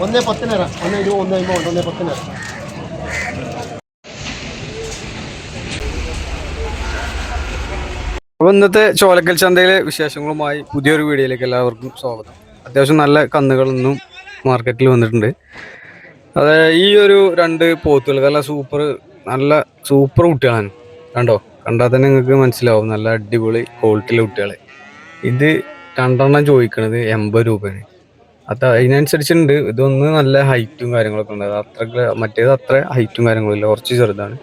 1.10 തരാം. 1.20, 1.50 ഉണ്ട്. 1.10 തരാം. അപ്പോൾ ഇന്നത്തെ ചോലക്കൽ ചന്തയിലെ വിശേഷങ്ങളുമായി പുതിയൊരു വീഡിയോയിലേക്ക് എല്ലാവർക്കും സ്വാഗതം. അത്യാവശ്യം നല്ല കന്നുകളൊന്നും മാർക്കറ്റിൽ വന്നിട്ടുണ്ട്. അത് ഈ ഒരു 2 പോത്തുകൾ നല്ല സൂപ്പർ കുട്ടികളാണ്. കണ്ടോ, കണ്ടാൽ തന്നെ നിങ്ങൾക്ക് മനസ്സിലാവും, നല്ല അടിപൊളി ക്വാളിറ്റിയിലെ കുട്ടികൾ. ഇത് 2 ചോദിക്കണത് 80 രൂപയാണ്. അതിനനുസരിച്ചുണ്ട്. ഇതൊന്ന് നല്ല ഹൈറ്റും കാര്യങ്ങളൊക്കെ ഉണ്ട്. മറ്റേത് അത്ര ഹൈറ്റും കാര്യങ്ങളും ഇല്ല, കുറച്ച് ചെറുതാണ്.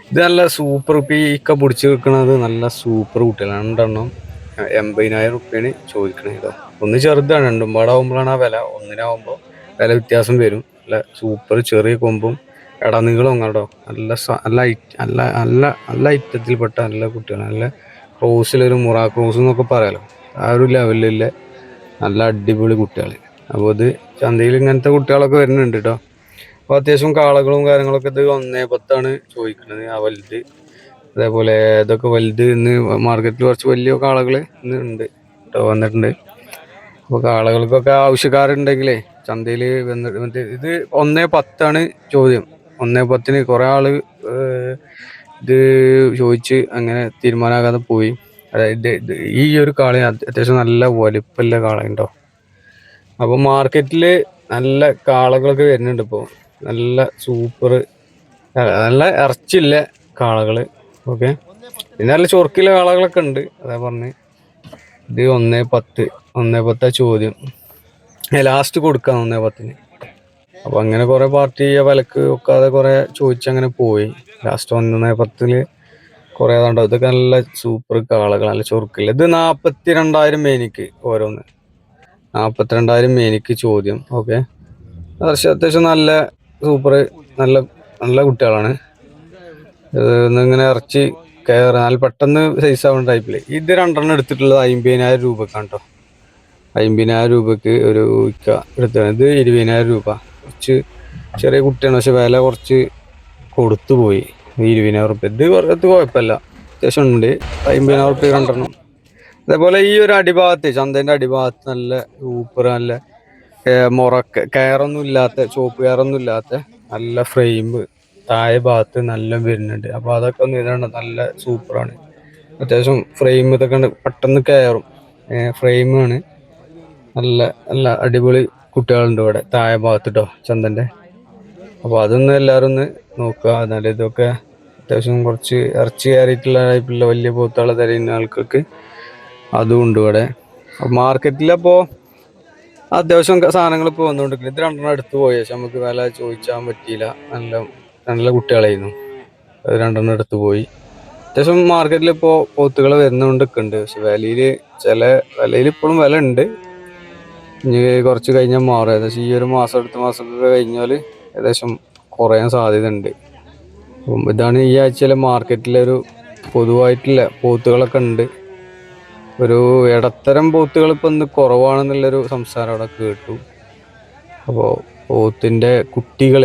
ഇത് നല്ല സൂപ്പർ. ഇപ്പം ഈ ഇക്ക പിടിച്ച് വെക്കണത് നല്ല സൂപ്പർ കുട്ടികളാണ്. 2 80,000 റുപ്യാണ് ചോദിക്കണത്. കേട്ടോ, ഒന്ന് ചെറുതാണ്, 2 പാടാവുമ്പോഴാണ് ആ വില. ഒന്നിനാവുമ്പോൾ വില വ്യത്യാസം വരും. നല്ല സൂപ്പർ ചെറിയ കൊമ്പും ഇടനീളവും കേട്ടോ. നല്ല ഐറ്റത്തിൽപ്പെട്ട നല്ല കുട്ടികളാണ്. നല്ല ക്രോസിലൊരു ക്രോസ് എന്നൊക്കെ പറയാലോ, ആ ഒരു ലെവലിലെ നല്ല അടിപൊളി കുട്ടികൾ. അപ്പോൾ ഇത് ചന്തയിൽ ഇങ്ങനത്തെ കുട്ടികളൊക്കെ വരുന്നുണ്ട് കേട്ടോ. അപ്പോൾ അത്യാവശ്യം കാളകളും കാര്യങ്ങളൊക്കെ ഇത് 1.10 ചോദിക്കുന്നത്, ആ വലുത്. അതേപോലെ ഇതൊക്കെ വലുത്. ഇന്ന് മാർക്കറ്റിൽ കുറച്ച് വലിയ കാളകൾ ഇന്ന് ഉണ്ട് കേട്ടോ, വന്നിട്ടുണ്ട്. അപ്പോൾ കാളകൾക്കൊക്കെ ആവശ്യക്കാരുണ്ടെങ്കിലേ ചന്തയിൽ വന്നിട്ട് ഇത് 1.10 ചോദ്യം. 1.10 കുറേ ആള് ഇത് ചോദിച്ച് അങ്ങനെ തീരുമാനമാകാതെ പോയി. അതായത് ഈ ഒരു കാള അത്യാവശ്യം നല്ല വലിപ്പമുള്ള കാളയുണ്ടോ. അപ്പോൾ മാർക്കറ്റിൽ നല്ല കാളകളൊക്കെ വരുന്നുണ്ട് ഇപ്പോൾ. നല്ല സൂപ്പർ, നല്ല ഇറച്ചില്ല കാളകൾ. ഓക്കെ, പിന്നെ നല്ല ചൊറുക്കില്ല കാളകളൊക്കെ ഉണ്ട്. അതാ പറഞ്ഞ് ഇത് 1.10 ചോദ്യം. ലാസ്റ്റ് കൊടുക്കാം 1.10. അപ്പോൾ അങ്ങനെ കുറേ പാർട്ടി വിലക്ക് വെക്കാതെ കുറേ ചോദിച്ചങ്ങനെ പോയി. ലാസ്റ്റ് 1.10 കുറേ അതുണ്ടോ. ഇതൊക്കെ നല്ല സൂപ്പർ കാളകൾ, നല്ല ചൊറുക്കില്ല. ഇത് 42,000 മേനിക്ക് ഓരോന്ന്. 42,000 മേനിക്ക് ചോദ്യം. ഓക്കെ, അത്യാവശ്യം നല്ല സൂപ്പർ നല്ല നല്ല കുട്ടികളാണ്. ഇങ്ങനെ ഇറച്ചി നല്ല പെട്ടെന്ന് സൈസ് ആവുന്ന ടൈപ്പിൽ. ഇത് 2 എടുത്തിട്ടുള്ളത് 50,000 രൂപക്കാണ് കേട്ടോ. 50,000 രൂപക്ക് ഒരു ഇക്ക എടുത്താണ്. ഇത് 20,000 രൂപ. കുറച്ച് ചെറിയ കുട്ടിയാണ്, പക്ഷെ വില കുറച്ച് കൊടുത്തു പോയി. 20,000 റുപ്യ. ഇത് കുഴപ്പമില്ല, അത്യാവശ്യം ഉണ്ട്. 50,000 റുപ്യ 2. അതേപോലെ ഈ ഒരു അടിഭാഗത്ത്, ചന്തേൻ്റെ അടിഭാഗത്ത് നല്ല സൂപ്പർ, നല്ല കയറൊന്നും ഇല്ലാത്ത, ചോപ്പ് കയറൊന്നും ഇല്ലാത്ത നല്ല ഫ്രെയിം താഴെ ഭാഗത്ത് നല്ല വരുന്നുണ്ട്. അപ്പോൾ അതൊക്കെ ഒന്ന് ഇതാണ്, നല്ല സൂപ്പറാണ്. അത്യാവശ്യം ഫ്രെയിം ഇതൊക്കെ ഉണ്ട്, പെട്ടെന്ന് കയറും. ഫ്രെയിമാണ്. നല്ല നല്ല അടിപൊളി കുട്ടികളുണ്ട് ഇവിടെ താഴെ ഭാഗത്ത് കേട്ടോ, ചന്തൻ്റെ. അപ്പോൾ അതൊന്ന് എല്ലാവരും ഒന്ന് നോക്കുക. എന്നാലും ഇതൊക്കെ അത്യാവശ്യം കുറച്ച് ഇറച്ചി കയറിയിട്ടുള്ള ടൈപ്പിലുള്ള വലിയ പോത്തുകളെ തരുന്ന ആൾക്കാർക്ക് അതും ഉണ്ട് ഇവിടെ. മാർക്കറ്റിലപ്പോൾ അത്യാവശ്യം സാധനങ്ങൾ ഇപ്പോൾ വന്നുകൊണ്ടിരിക്കുന്നത്. ഇത് 2 എടുത്ത് പോയ ശേഷം നമുക്ക് വില ചോദിച്ചാൻ പറ്റിയില്ല. നല്ല നല്ല കുട്ടികളായിരുന്നു. അത് 2 എടുത്ത് പോയി. അത്യാവശ്യം മാർക്കറ്റിൽ ഇപ്പോൾ പോത്തുകൾ വരുന്നുകൊണ്ടൊക്കെയുണ്ട്. പക്ഷെ വിലയിൽ ഇപ്പോഴും വില ഉണ്ട്. ഇനി കുറച്ച് കഴിഞ്ഞാൽ മാറും. ഏകദേശം ഈ ഒരു മാസം, അടുത്ത മാസമൊക്കെ കഴിഞ്ഞാൽ ഏകദേശം കുറയാൻ സാധ്യത ഉണ്ട്. അപ്പം ഇതാണ് ഈ ആഴ്ചയിലെ മാർക്കറ്റിലൊരു പൊതുവായിട്ടുള്ള പോത്തുകളൊക്കെ ഉണ്ട്. ഒരു ഇടത്തരം പോത്തുകൾ ഇപ്പം ഇന്ന് കുറവാണെന്നുള്ളൊരു സംസാരം അവിടെ കേട്ടു. അപ്പോൾ പോത്തിൻ്റെ കുട്ടികൾ